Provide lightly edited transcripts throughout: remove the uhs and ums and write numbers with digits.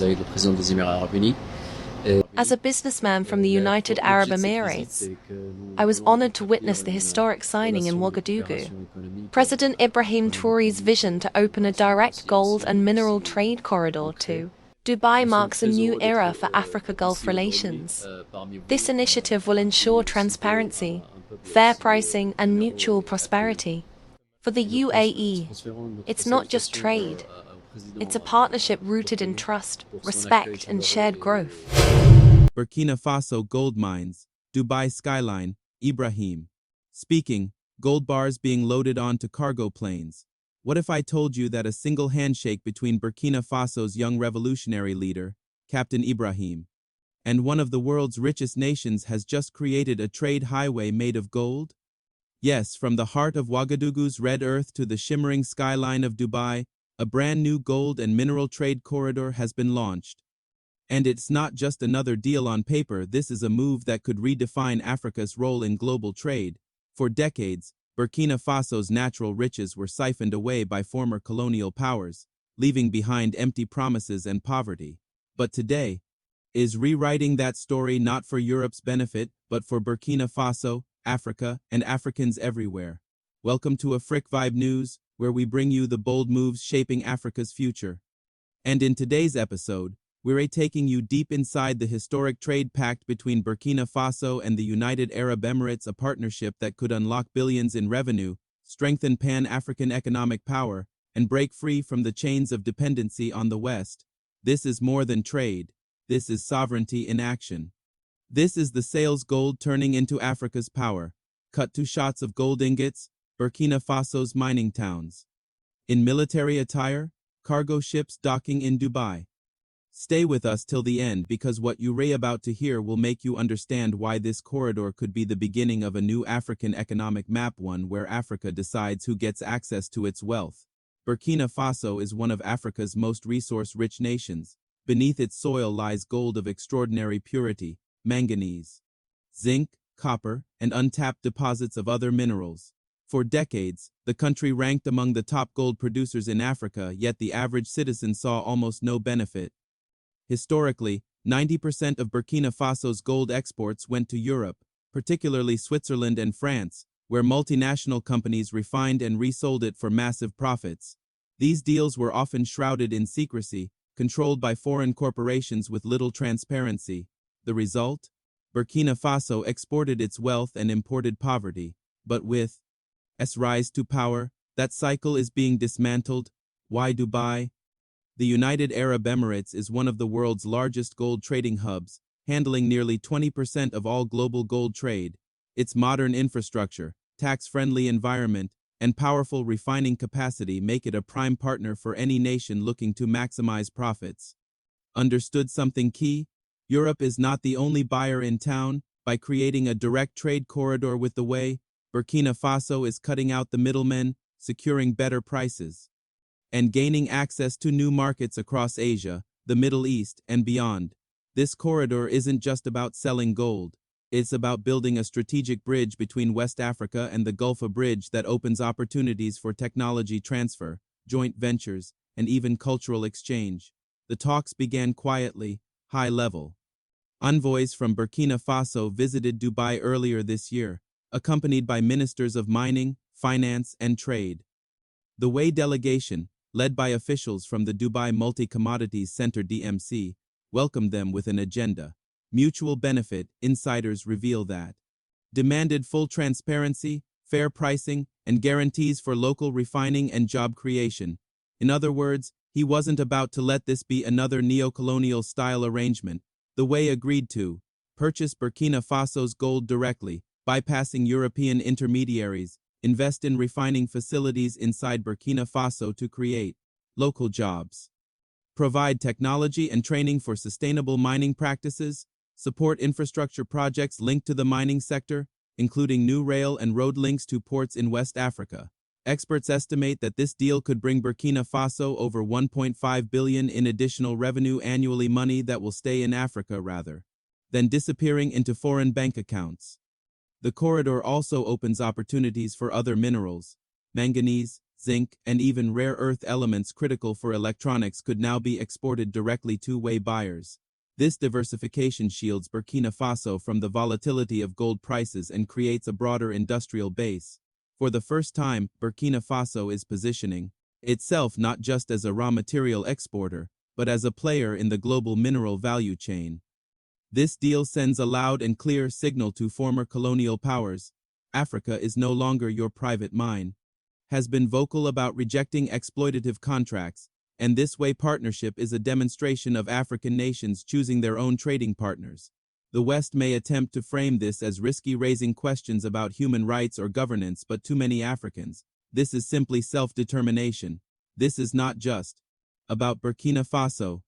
avec le président des Émirats arabes unis. As a businessman from the United Arab Emirates, I was honored to witness the historic signing in Ouagadougou. President Ibrahim Traoré's vision to open a direct gold and mineral trade corridor to Dubai marks a new era for Africa-Gulf relations. This initiative will ensure transparency, fair pricing, and mutual prosperity. For the UAE, it's not just trade. It's a partnership rooted in trust, respect, and shared growth. Burkina Faso gold mines, Dubai skyline, Ibrahim. Speaking, gold bars being loaded onto cargo planes. What if I told you that a single handshake between Burkina Faso's young revolutionary leader, Captain Ibrahim, and one of the world's richest nations has just created a trade highway made of gold? Yes, from the heart of Ouagadougou's red earth to the shimmering skyline of Dubai, a brand new gold and mineral trade corridor has been launched. And it's not just another deal on paper, this is a move that could redefine Africa's role in global trade. For decades, Burkina Faso's natural riches were siphoned away by former colonial powers, leaving behind empty promises and poverty. But today, is rewriting that story not for Europe's benefit, but for Burkina Faso, Africa, and Africans everywhere. Welcome to Afrique Vibe News, where we bring you the bold moves shaping Africa's future. And in today's episode, we're taking you deep inside the historic trade pact between Burkina Faso and the United Arab Emirates, a partnership that could unlock billions in revenue, strengthen Pan-African economic power, and break free from the chains of dependency on the West. This is more than trade. This is sovereignty in action. This is the sales gold turning into Africa's power. Cut to shots of gold ingots, Burkina Faso's mining towns. In military attire, cargo ships docking in Dubai. Stay with us till the end, because what you're about to hear will make you understand why this corridor could be the beginning of a new African economic map, one where Africa decides who gets access to its wealth. Burkina Faso is one of Africa's most resource-rich nations. Beneath its soil lies gold of extraordinary purity, manganese, zinc, copper, and untapped deposits of other minerals. For decades, the country ranked among the top gold producers in Africa, yet the average citizen saw almost no benefit. Historically, 90% of Burkina Faso's gold exports went to Europe, particularly Switzerland and France, where multinational companies refined and resold it for massive profits. These deals were often shrouded in secrecy, controlled by foreign corporations with little transparency. The result? Burkina Faso exported its wealth and imported poverty, but with its rise to power, that cycle is being dismantled. Why Dubai? The United Arab Emirates is one of the world's largest gold trading hubs, handling nearly 20% of all global gold trade. Its modern infrastructure, tax-friendly environment, and powerful refining capacity make it a prime partner for any nation looking to maximize profits. Understood something key? Europe is not the only buyer in town. By creating a direct trade corridor with the way, Burkina Faso is cutting out the middlemen, securing better prices, and gaining access to new markets across Asia, the Middle East, and beyond. This corridor isn't just about selling gold. It's about building a strategic bridge between West Africa and the Gulf, a bridge that opens opportunities for technology transfer, joint ventures, and even cultural exchange. The talks began quietly, high level. Envoys from Burkina Faso visited Dubai earlier this year, accompanied by ministers of mining, finance, and trade. The Way delegation, led by officials from the Dubai Multi-Commodities Center (DMC), welcomed them with an agenda. Mutual benefit, insiders reveal that. Demanded full transparency, fair pricing, and guarantees for local refining and job creation. In other words, he wasn't about to let this be another neo-colonial style arrangement. The Way agreed to purchase Burkina Faso's gold directly, bypassing European intermediaries, invest in refining facilities inside Burkina Faso to create local jobs, provide technology and training for sustainable mining practices, support infrastructure projects linked to the mining sector, including new rail and road links to ports in West Africa. Experts estimate that this deal could bring Burkina Faso over $1.5 billion in additional revenue annually, money that will stay in Africa rather than disappearing into foreign bank accounts. The corridor also opens opportunities for other minerals, manganese, zinc, and even rare earth elements critical for electronics could now be exported directly to two-way buyers. This diversification shields Burkina Faso from the volatility of gold prices and creates a broader industrial base. For the first time, Burkina Faso is positioning itself not just as a raw material exporter, but as a player in the global mineral value chain. This deal sends a loud and clear signal to former colonial powers. Africa is no longer your private mine. Has been vocal about rejecting exploitative contracts, and this way partnership is a demonstration of African nations choosing their own trading partners. The West may attempt to frame this as risky, raising questions about human rights or governance, but to many Africans, this is simply self-determination. This is not just about Burkina Faso.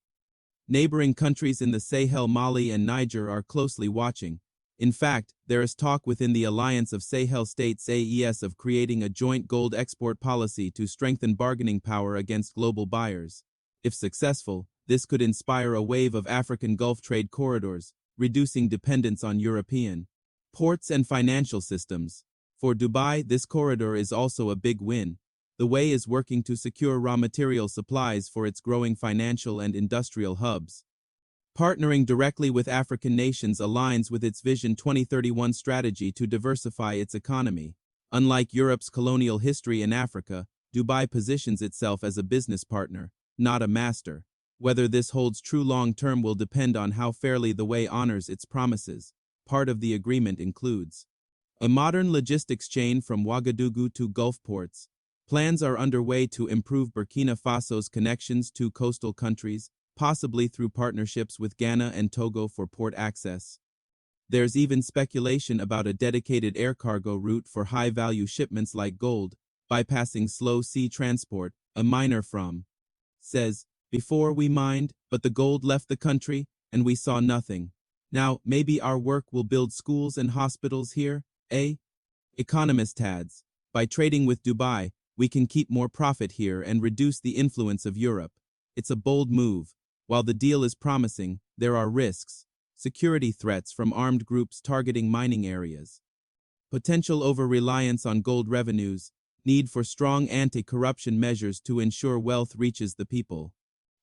Neighboring countries in the Sahel, Mali and Niger, are closely watching. In fact, there is talk within the Alliance of Sahel States (AES) of creating a joint gold export policy to strengthen bargaining power against global buyers. If successful, this could inspire a wave of African Gulf trade corridors, reducing dependence on European ports and financial systems. For Dubai, this corridor is also a big win. The way is working to secure raw material supplies for its growing financial and industrial hubs. Partnering directly with African nations aligns with its Vision 2031 strategy to diversify its economy. Unlike Europe's colonial history in Africa, Dubai positions itself as a business partner, not a master. Whether this holds true long-term will depend on how fairly the way honors its promises. Part of the agreement includes a modern logistics chain from Ouagadougou to Gulf ports. Plans are underway to improve Burkina Faso's connections to coastal countries, possibly through partnerships with Ghana and Togo for port access. There's even speculation about a dedicated air cargo route for high-value shipments like gold, bypassing slow sea transport. A miner from says, "Before we mined, but the gold left the country, and we saw nothing. Now, maybe our work will build schools and hospitals here, eh?" Economist adds, "By trading with Dubai, we can keep more profit here and reduce the influence of Europe. It's a bold move. While the deal is promising, there are risks. Security threats from armed groups targeting mining areas. Potential over-reliance on gold revenues. Need for strong anti-corruption measures to ensure wealth reaches the people.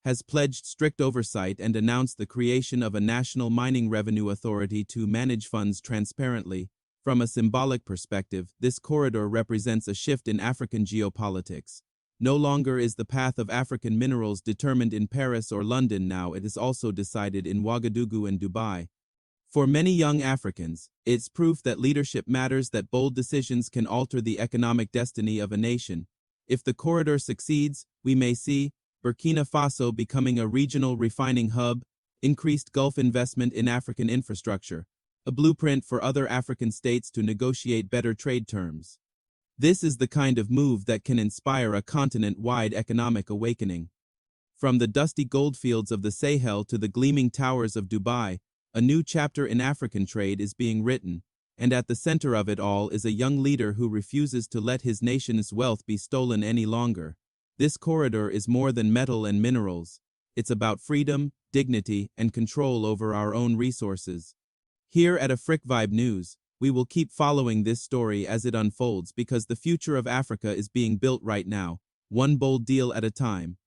Has pledged strict oversight and announced the creation of a national mining revenue authority to manage funds transparently. From a symbolic perspective, this corridor represents a shift in African geopolitics. No longer is the path of African minerals determined in Paris or London. Now it is also decided in Ouagadougou and Dubai. For many young Africans, it's proof that leadership matters, that bold decisions can alter the economic destiny of a nation. If the corridor succeeds, we may see Burkina Faso becoming a regional refining hub, increased Gulf investment in African infrastructure, a blueprint for other African states to negotiate better trade terms. This is the kind of move that can inspire a continent-wide economic awakening. From the dusty goldfields of the Sahel to the gleaming towers of Dubai, a new chapter in African trade is being written, and at the center of it all is a young leader who refuses to let his nation's wealth be stolen any longer. This corridor is more than metal and minerals. It's about freedom, dignity, and control over our own resources. Here at AfricVibe News, we will keep following this story as it unfolds, because the future of Africa is being built right now, one bold deal at a time.